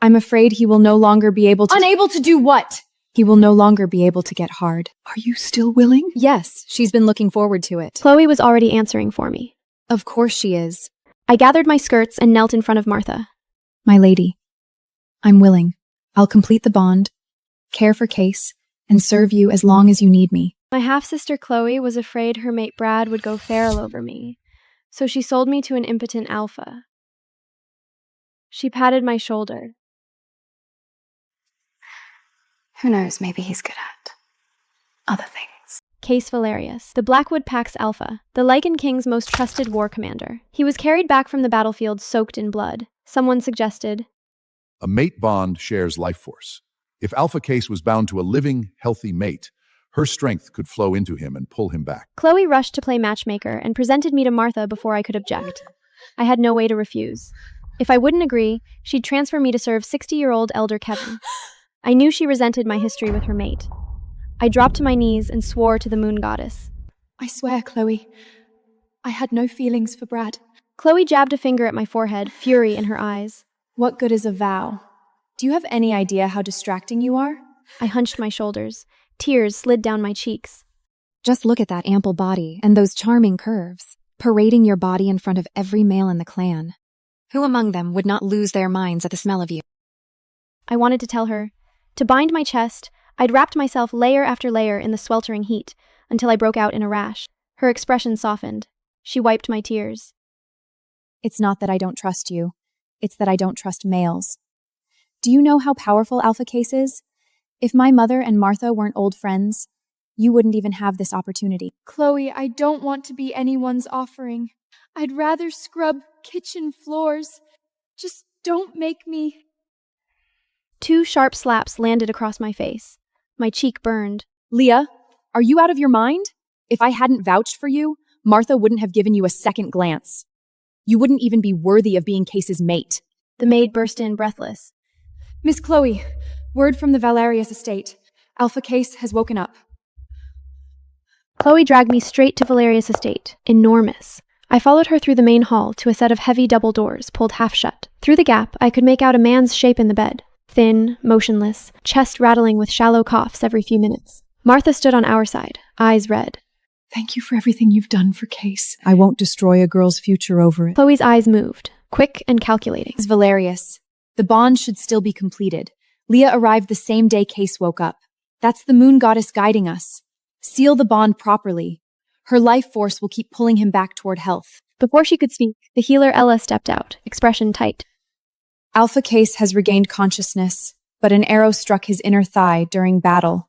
I'm afraid he will no longer be able to— Unable to do what? He will no longer be able to get hard. Are you still willing? Yes, she's been looking forward to it. Chloe was already answering for me. Of course she is. I gathered my skirts and knelt in front of Martha. My lady, I'm willing. I'll complete the bond, care for Kace, and serve you as long as you need me. My half-sister Chloe was afraid her mate Brad would go feral over me, so she sold me to an impotent alpha. She patted my shoulder. Who knows, maybe he's good at other things. Kace Valerius, the Blackwood Pack's alpha, the Lycan King's most trusted war commander. He was carried back from the battlefield soaked in blood. Someone suggested, a mate bond shares life force. If Alpha Kace was bound to a living, healthy mate, her strength could flow into him and pull him back. Chloe rushed to play matchmaker and presented me to Martha before I could object. I had no way to refuse. If I wouldn't agree, she'd transfer me to serve 60-year-old Elder Kevin. I knew she resented my history with her mate. I dropped to my knees and swore to the moon goddess. I swear, Chloe, I had no feelings for Brad. Chloe jabbed a finger at my forehead, fury in her eyes. What good is a vow? Do you have any idea how distracting you are? I hunched my shoulders. Tears slid down my cheeks. Just look at that ample body and those charming curves, parading your body in front of every male in the clan. Who among them would not lose their minds at the smell of you? I wanted to tell her. To bind my chest, I'd wrapped myself layer after layer in the sweltering heat until I broke out in a rash. Her expression softened. She wiped my tears. It's not that I don't trust you. It's that I don't trust males. Do you know how powerful Alpha Kace is? If my mother and Martha weren't old friends, you wouldn't even have this opportunity. Chloe, I don't want to be anyone's offering. I'd rather scrub kitchen floors. Just don't make me. 2 sharp slaps landed across my face. My cheek burned. Leah, are you out of your mind? If I hadn't vouched for you, Martha wouldn't have given you a second glance. You wouldn't even be worthy of being Kace's mate. The maid burst in, breathless. Miss Chloe, word from the Valerius estate. Alpha Kace has woken up. Chloe dragged me straight to Valerius estate. Enormous. I followed her through the main hall to a set of heavy double doors pulled half shut. Through the gap, I could make out a man's shape in the bed. Thin, motionless, chest rattling with shallow coughs every few minutes. Martha stood on our side, eyes red. Thank you for everything you've done for Kace. I won't destroy a girl's future over it. Chloe's eyes moved, quick and calculating. It's Valerius. The bond should still be completed. Leah arrived the same day Kace woke up. That's the moon goddess guiding us. Seal the bond properly. Her life force will keep pulling him back toward health. Before she could speak, the healer Ella stepped out, expression tight. Alpha Kace has regained consciousness, but an arrow struck his inner thigh during battle.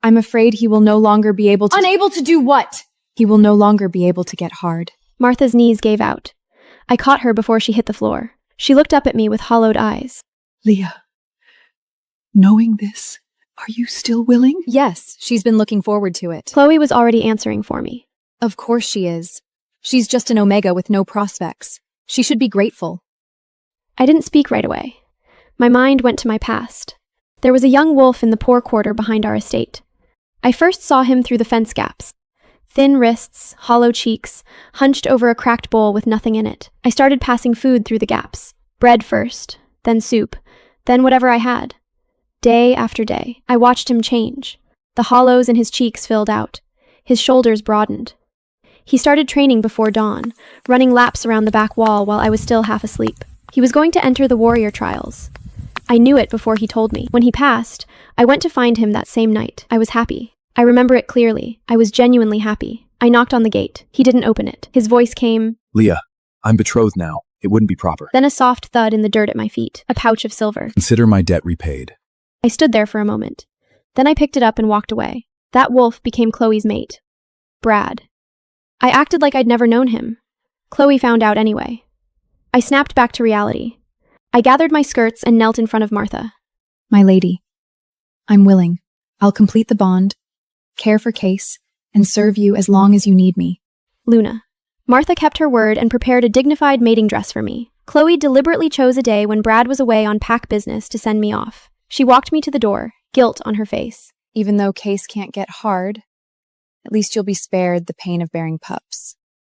I'm afraid he will no longer be able to— Unable to do what? He will no longer be able to get hard. Martha's knees gave out. I caught her before she hit the floor. She looked up at me with hollowed eyes. Leah, knowing this, are you still willing? Yes, she's been looking forward to it. Chloe was already answering for me. Of course she is. She's just an Omega with no prospects. She should be grateful. I didn't speak right away. My mind went to my past. There was a young wolf in the poor quarter behind our estate. I first saw him through the fence gaps. Thin wrists, hollow cheeks, hunched over a cracked bowl with nothing in it. I started passing food through the gaps. Bread first, then soup, then whatever I had. Day after day, I watched him change. The hollows in his cheeks filled out. His shoulders broadened. He started training before dawn, running laps around the back wall while I was still half asleep. He was going to enter the warrior trials. I knew it before he told me. When he passed, I went to find him that same night. I was happy. I remember it clearly. I was genuinely happy. I knocked on the gate. He didn't open it. His voice came, Leah, I'm betrothed now. It wouldn't be proper. Then a soft thud in the dirt at my feet, a pouch of silver. Consider my debt repaid. I stood there for a moment. Then I picked it up and walked away. That wolf became Chloe's mate. Brad. I acted like I'd never known him. Chloe found out anyway. I snapped back to reality. I gathered my skirts and knelt in front of Martha. My lady, I'm willing. I'll complete the bond, care for Kace, and serve you as long as you need me. Luna. Martha kept her word and prepared a dignified mating dress for me. Chloe deliberately chose a day when Brad was away on pack business to send me off. She walked me to the door, guilt on her face. Even though Kace can't get hard, at least you'll be spared the pain of bearing pups.